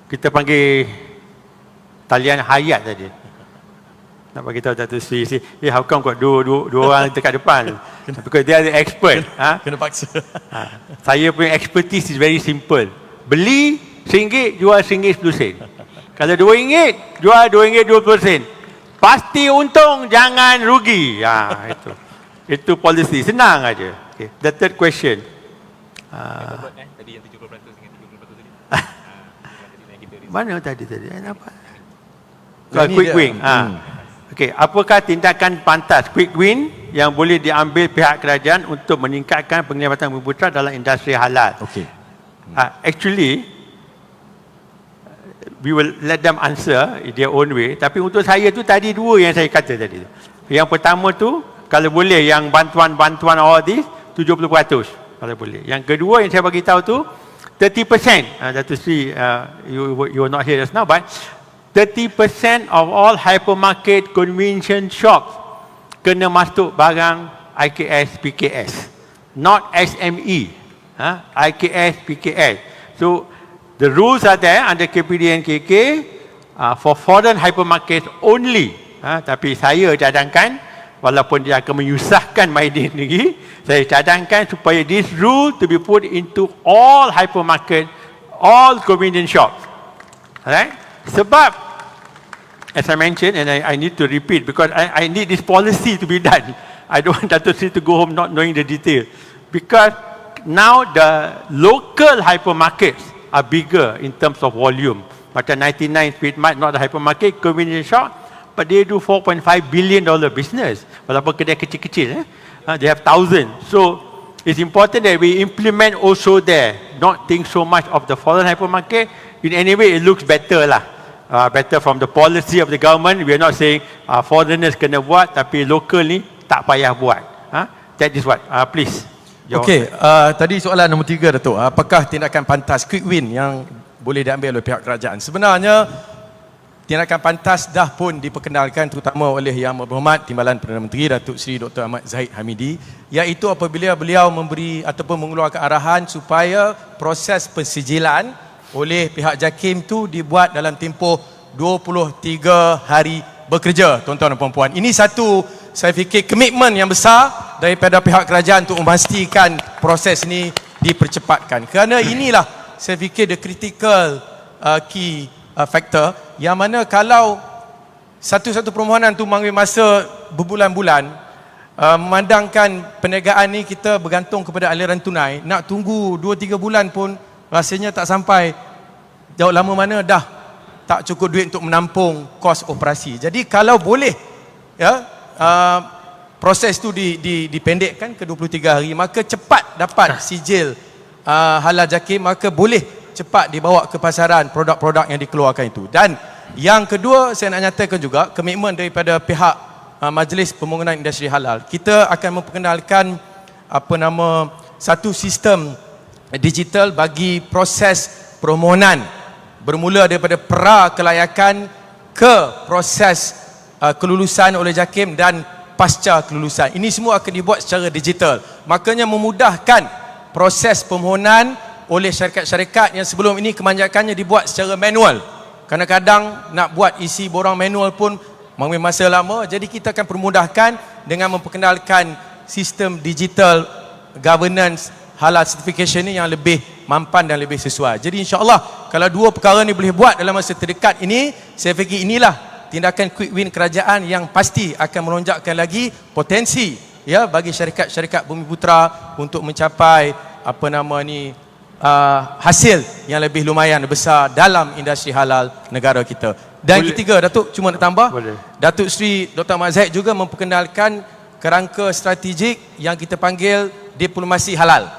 Kita panggil talian hayat tadi. Nak bagi tahu Datuk Sri, how come got dua orang dekat depan? Because they are the expert. Kena paksa. Saya punya expertise is very simple. Beli RM1, jual RM1.10. Kalau RM2, jual RM2.20. Pasti untung, jangan rugi. Itu policy. Senang aja. Okay. The third question. Tadi yang 70% dengan 30% tadi. Mana tadi? Nampak? Quick win. Okey, apakah tindakan pantas quick win yang boleh diambil pihak kerajaan untuk meningkatkan penglibatan bumi putra dalam industri halal? Okey. Actually, we will let them answer in their own way. Tapi untuk saya tu tadi dua yang saya kata tadi. Yang pertama tu, kalau boleh yang bantuan all this 70% kalau boleh. Yang kedua yang saya bagi tahu tu 30%. Datuk Sri, you were not here just now, but 30% of all hypermarket convenience shops kena masuk barang IKS, PKS, not SME. IKS, PKS. So the rules are there under KPD and KK for foreign hypermarkets only. Tapi saya cadangkan, walaupun dia akan menyusahkan Mydin lagi, saya cadangkan supaya this rule to be put into all hypermarket, all convenience shops. Alright? Sebab, as I mentioned, and I need to repeat because I need this policy to be done. I don't want Datuk Sri to go home not knowing the detail. Because now the local hypermarkets are bigger in terms of volume. Macam 99 Speed Mart, not the hypermarket, convenience shop, but they do $4.5 billion business. Walaupun kedai kecil-kecil, they have thousands. So it's important that we implement also there, not think so much of the foreign hypermarket. In any way, it looks better lah. Better from the policy of the government. We are not saying foreigners kena buat, tapi local ni tak payah buat. That is what. Please. Okey, tadi soalan nombor 3, Datuk. Apakah tindakan pantas quick win yang boleh diambil oleh pihak kerajaan? Sebenarnya tindakan pantas dah pun diperkenalkan terutama oleh Yang Berhormat Timbalan Perdana Menteri Datuk Seri Dr. Ahmad Zahid Hamidi, iaitu apabila beliau memberi ataupun mengeluarkan arahan supaya proses pensijilan oleh pihak JAKIM tu dibuat dalam tempoh 23 hari bekerja, tuan-tuan dan puan-puan. Ini satu, saya fikir, komitmen yang besar daripada pihak kerajaan untuk memastikan proses ini dipercepatkan. Kerana inilah saya fikir the critical key factor, yang mana kalau satu-satu permohonan tu mengambil masa berbulan-bulan, memandangkan perniagaan ni kita bergantung kepada aliran tunai, nak tunggu 2-3 bulan pun rasanya tak sampai. Jauh lama mana dah tak cukup duit untuk menampung kos operasi. Jadi kalau boleh, ya, proses tu dipendekkan ke 23 hari, maka cepat dapat sijil halal JAKIM, maka boleh cepat dibawa ke pasaran produk-produk yang dikeluarkan itu. Dan yang kedua, saya nak nyatakan juga komitmen daripada pihak Majlis Pembangunan Industri Halal. Kita akan memperkenalkan satu sistem digital bagi proses permohonan, bermula daripada pra-kelayakan ke proses kelulusan oleh JAKIM dan pasca kelulusan. Ini semua akan dibuat secara digital. Makanya memudahkan proses permohonan oleh syarikat-syarikat yang sebelum ini kebanyakannya dibuat secara manual. Kadang-kadang nak buat isi borang manual pun mengambil masa lama. Jadi kita akan permudahkan dengan memperkenalkan sistem digital governance halal certification ni yang lebih mampan dan lebih sesuai. Jadi insya-Allah kalau dua perkara ni boleh buat dalam masa terdekat ini, saya fikir inilah tindakan quick win kerajaan yang pasti akan melonjakkan lagi potensi ya bagi syarikat-syarikat Bumiputera untuk mencapai hasil yang lebih lumayan besar dalam industri halal negara kita. Dan ketiga, Datuk cuma nak tambah, Datuk Seri Dr. Ahmad Zahid juga memperkenalkan kerangka strategik yang kita panggil diplomasi halal.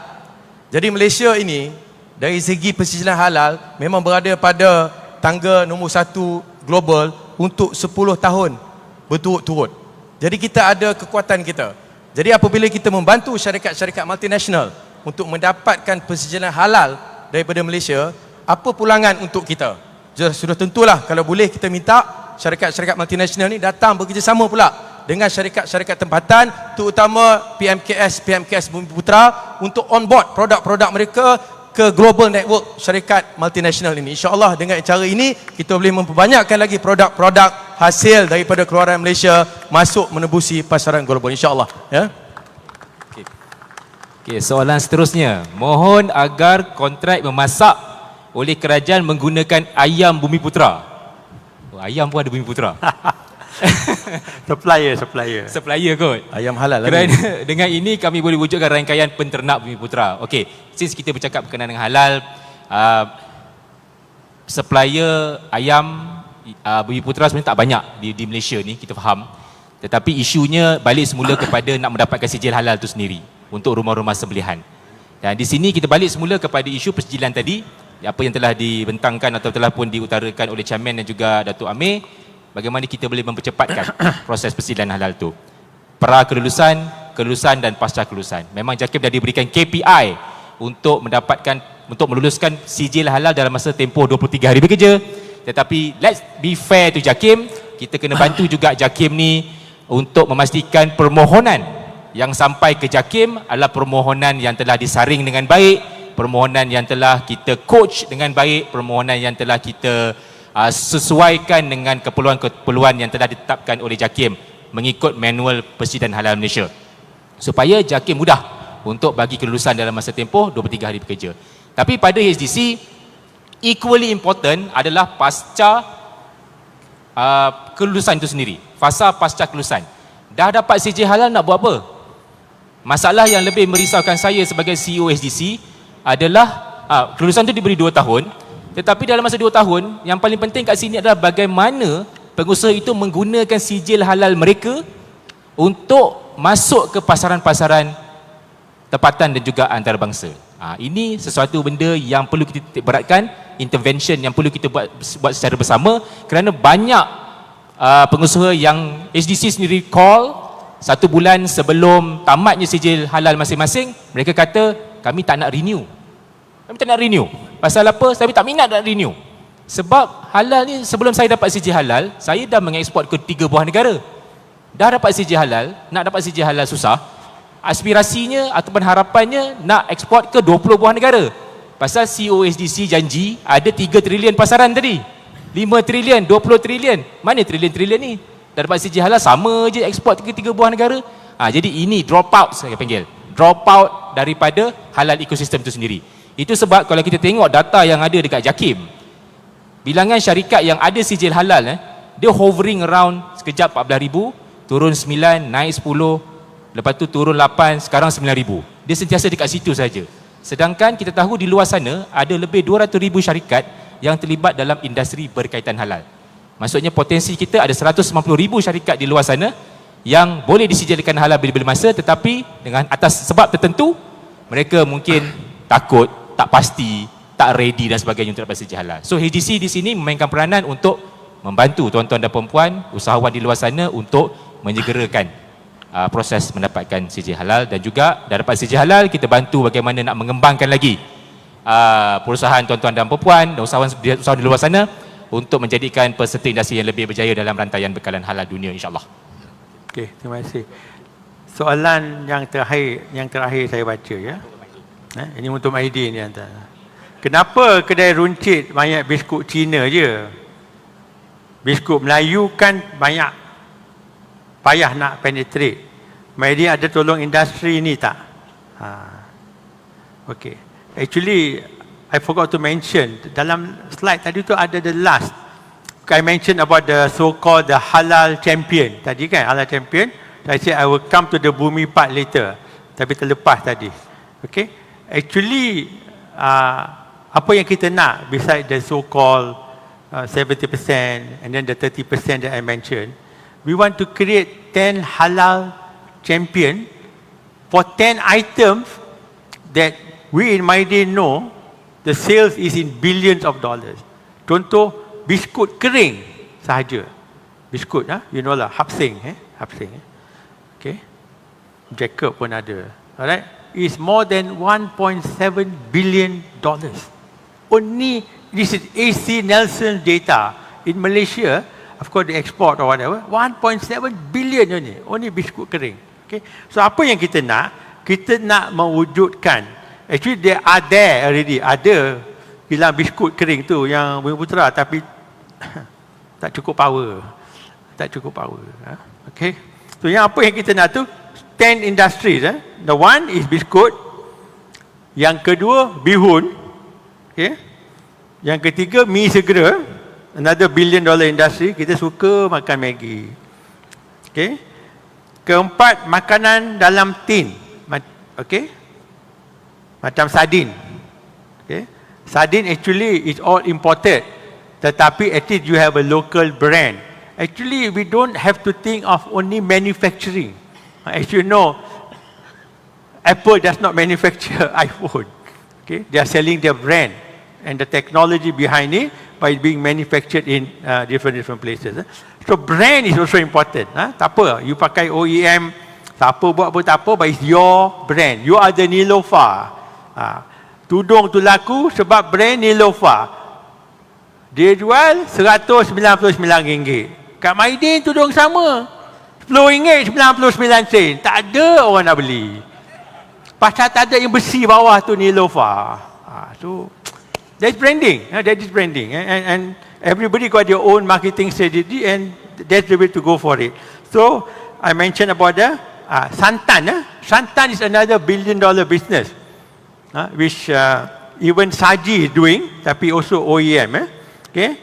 Jadi Malaysia ini dari segi persijilan halal memang berada pada tangga nombor 1 global untuk 10 tahun berturut-turut. Jadi kita ada kekuatan kita. Jadi apabila kita membantu syarikat-syarikat multinasional untuk mendapatkan persijilan halal daripada Malaysia, apa pulangan untuk kita? Sudah tentulah kalau boleh kita minta syarikat-syarikat multinasional ni datang bekerjasama pula dengan syarikat-syarikat tempatan, terutama PMKS Bumiputera untuk on board produk-produk mereka ke global network syarikat multinasional ini. InsyaAllah dengan cara ini kita boleh memperbanyakkan lagi produk-produk hasil daripada keluaran Malaysia masuk menembusi pasaran global, insyaAllah ya. Okey, soalan seterusnya. Mohon agar kontrak memasak oleh kerajaan menggunakan ayam Bumiputera. Oh, ayam pun ada Bumiputera. Supplier kot. Ayam halal Kerana lagi. dengan ini kami boleh wujudkan rangkaian penternak Bumiputera. Okey, since kita bercakap berkenaan dengan halal, supplier ayam Bumiputera sebenarnya tak banyak di Malaysia ni, kita faham. Tetapi isunya balik semula kepada nak mendapatkan sijil halal itu sendiri untuk rumah-rumah sembelihan. Dan di sini kita balik semula kepada isu persijilan tadi, apa yang telah dibentangkan atau telah pun diutarakan oleh Chairman dan juga Datuk Ameer, bagaimana kita boleh mempercepatkan proses persijilan halal itu. Pra kelulusan, kelulusan dan pasca kelulusan. Memang JAKIM dah diberikan KPI untuk meluluskan sijil halal dalam masa tempoh 23 hari bekerja. Tetapi let's be fair to JAKIM, kita kena bantu juga JAKIM ni untuk memastikan permohonan yang sampai ke JAKIM adalah permohonan yang telah disaring dengan baik, permohonan yang telah kita coach dengan baik, permohonan yang telah kita sesuaikan dengan keperluan-keperluan yang telah ditetapkan oleh JAKIM mengikut manual persijilan halal Malaysia, supaya JAKIM mudah untuk bagi kelulusan dalam masa tempoh 23 hari bekerja. Tapi pada HDC, equally important adalah pasca kelulusan itu sendiri. Fasa pasca kelulusan. Dah dapat sijil halal nak buat apa? Masalah yang lebih merisaukan saya sebagai CEO HDC adalah kelulusan itu diberi 2 tahun, tetapi dalam masa 2 tahun yang paling penting kat sini adalah bagaimana pengusaha itu menggunakan sijil halal mereka untuk masuk ke pasaran-pasaran tempatan dan juga antarabangsa. Ini sesuatu benda yang perlu kita titik beratkan, intervention yang perlu kita buat secara bersama, kerana banyak pengusaha yang HDC sendiri call 1 bulan sebelum tamatnya sijil halal masing-masing, mereka kata kami tak nak renew. Kami tak nak renew. Pasal apa? Saya tak minat nak renew. Sebab halal ni, sebelum saya dapat sijil halal, saya dah mengeksport ke 3 buah negara. Dah dapat sijil halal, nak dapat sijil halal susah. Aspirasinya ataupun harapannya nak eksport ke 20 buah negara. Pasal CEO HDC janji ada 3 trilion pasaran tadi. 5 trilion, 20 trilion. Mana trilion-trilion ni? Dah dapat sijil halal, sama je eksport ke 3 buah negara. Jadi ini drop out, saya panggil. Drop out daripada halal ekosistem itu sendiri. Itu sebab kalau kita tengok data yang ada dekat JAKIM, bilangan syarikat yang ada sijil halal, dia hovering around sekejap 14,000, turun 9, naik 10, lepas tu turun 8, sekarang 9,000. Dia sentiasa dekat situ saja. Sedangkan kita tahu di luar sana ada lebih 200,000 syarikat yang terlibat dalam industri berkaitan halal. Maksudnya potensi kita ada 190,000 syarikat di luar sana yang boleh disijilkan halal bila-bila masa, tetapi dengan atas sebab tertentu mereka mungkin takut, tak pasti, tak ready dan sebagainya untuk dapat sijil halal. So HDC di sini memainkan peranan untuk membantu tuan-tuan dan perempuan usahawan di luar sana untuk menyegerakan proses mendapatkan sijil halal, dan juga dah dapat sijil halal kita bantu bagaimana nak mengembangkan lagi perusahaan tuan-tuan dan perempuan dan usahawan di luar sana untuk menjadikan peserta industri yang lebih berjaya dalam rantaian bekalan halal dunia, insyaAllah. Okey, terima kasih. Soalan yang terakhir saya baca ya. Ini untuk Mydin ni antara. Kenapa kedai runcit banyak biskut Cina je? Biskut Melayu kan banyak payah nak penetrate. Mydin ada tolong industri ni tak? Okey. Actually I forgot to mention, dalam slide tadi tu ada the last. I mentioned about the so-called the halal champion. Tadi kan, halal champion. I said I will come to the bumi part later. Tapi terlepas tadi. Okay. Actually, apa yang kita nak besides the so-called 70% and then the 30% that I mentioned, we want to create 10 halal champion for 10 items that we in Mydin know the sales is in billions of dollars. Contoh, biskut kering sahaja. Biskut, you know lah, hapsing, hapsing. Okay. Jacob pun ada. Alright. It's more than 1.7 billion dollars. Only, this is AC Nelson data. In Malaysia, of course they export or whatever, 1.7 billion only biskut kering. Okay. So apa yang kita nak? Kita nak mewujudkan, actually they are there already, ada hilang biskut kering tu yang Bumi Putra, tapi tak cukup power. Tak cukup power. Okay. So yang apa yang kita nak tu, 10 industries. The one is biskut. Yang kedua, bihun. Okay. Yang ketiga, mi segera. Another $1 billion industry. Kita suka makan Maggi. Okay. Keempat, makanan dalam tin. Okay. Macam sardin. Okay. Sardin actually is all imported. Tetapi at least you have a local brand. Actually, we don't have to think of only manufacturing. As you know, Apple does not manufacture iPhone. Okay, they are selling their brand and the technology behind it by being manufactured in different places. So brand is also important. Tak apa, you pakai OEM, siapa buat pun tak apa, but it's your brand. You are the Niloufar. Tudung tu laku sebab brand Niloufar. Dia jual RM199. Kat Mydin tudung sama. RM10.99. Tak ada orang nak beli. Pasal tak ada yang besi bawah tu Niloufar. So that's branding. That is branding. And everybody got their own marketing strategy and that's the way to go for it. So I mentioned about the santan. Santan is another $1 billion business, which even Haji is doing, tapi also OEM. Okay.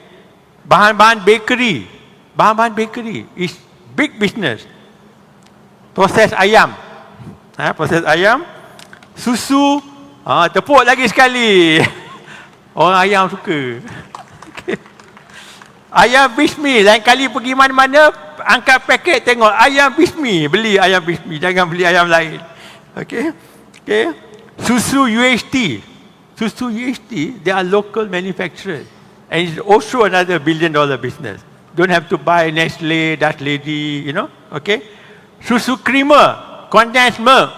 Bahan-bahan bakery. Bahan-bahan bakery is big business. Proses ayam. Proses ayam. Susu. Tepuk lagi sekali. Orang ayam suka. Okay. Ayam bismi. Lain kali pergi mana-mana, angkat paket tengok ayam bismi. Beli ayam bismi. Jangan beli ayam lain. Okay. Okay. Susu UHT. Susu UHT, they are local manufacturers. And it's also another $1 billion business. Don't have to buy Nestle, Dutch Lady, you know. Okay. Susu creamer, condensed milk.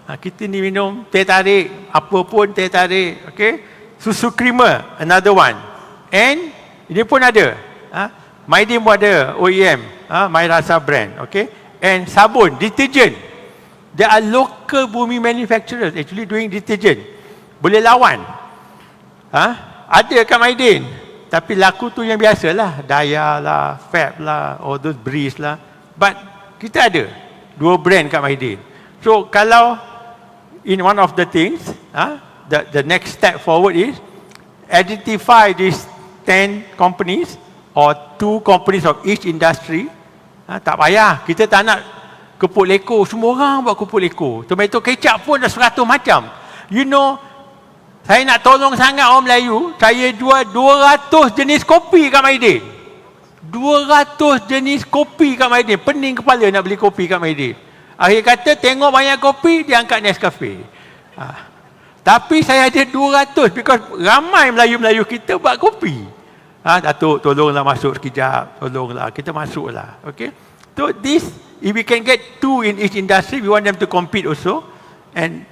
Kita ni minum teh tarik, apa pun teh tarik. Okay. Susu creamer, another one. And ini pun ada. Mydin pun ada OEM, My Rasa brand. Okay. And sabun, detergent. There are local bumi manufacturers actually doing detergent. Boleh lawan. Ada kat Mydin. Tapi laku tu yang biasa lah. Daya lah, Fab lah, all those breeze lah. But kita ada 2 brand kat Mydin. So kalau in one of the things, the next step forward is identify these 10 companies or 2 companies of each industry. Tak payah, kita tak nak kepuk leko. Semua orang buat kepuk leko. Tomato kecap pun dah 100 macam. You know, saya nak tolong sangat orang Melayu, saya jual 200 jenis kopi kat Mydin. 200 jenis kopi kat Mydin. Pening kepala nak beli kopi kat Mydin. Akhir kata, tengok banyak kopi, dia angkat Nescafe. Tapi saya ada 200 because ramai Melayu-Melayu kita buat kopi. Datuk, tolonglah masuk sekejap. Tolonglah, kita masuklah. Okay. So this, if we can get 2 in each industry, we want them to compete also and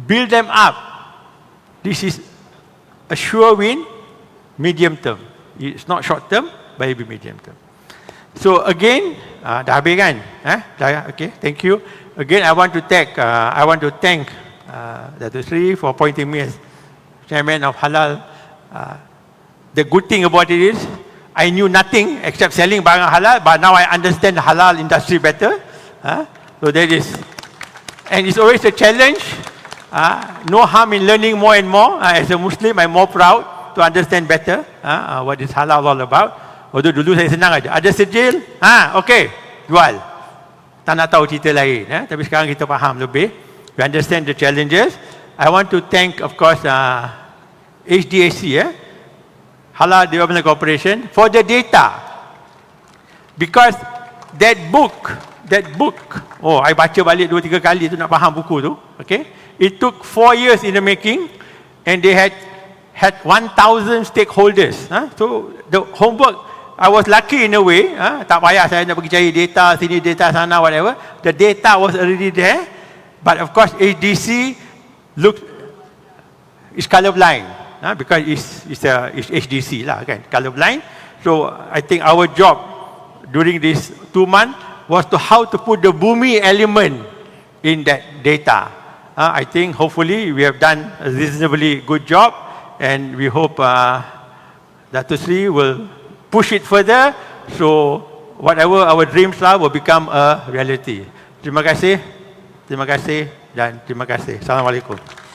build them up. This is a sure win, medium term. It's not short term, but it will be medium term. So again, dah habis kan? Dah, okay, thank you. Again, I want to thank Datuk Sri for appointing me as chairman of Halal. The good thing about it is, I knew nothing except selling barang halal, but now I understand the halal industry better. So that is, and it's always a challenge No harm in learning more and more. As a Muslim, I'm more proud to understand better what is halal all about. Although dulu saya senang aja. Ada sijil, okay, jual. Tak nak tahu cerita lain. Tapi sekarang kita faham lebih. We understand the challenges. I want to thank, of course, HDAC, Halal Development Corporation, for the data. Because that book, I baca balik 2-3 kali tu nak faham buku tu, okay? It took 4 years in the making, and they had 1,000 stakeholders. So the homework, I was lucky in a way. Tak payah saya nak pergi cari data sini, data sana, whatever. The data was already there, but of course HDC is colorblind, because it's HDC lah kan, colorblind. So I think our job during this 2 months was how to put the Bumi element in that data. I think hopefully we have done a reasonably good job, and we hope Datuk Sri will push it further, so whatever our dreams are will become a reality. Terima kasih, dan terima kasih. Assalamualaikum.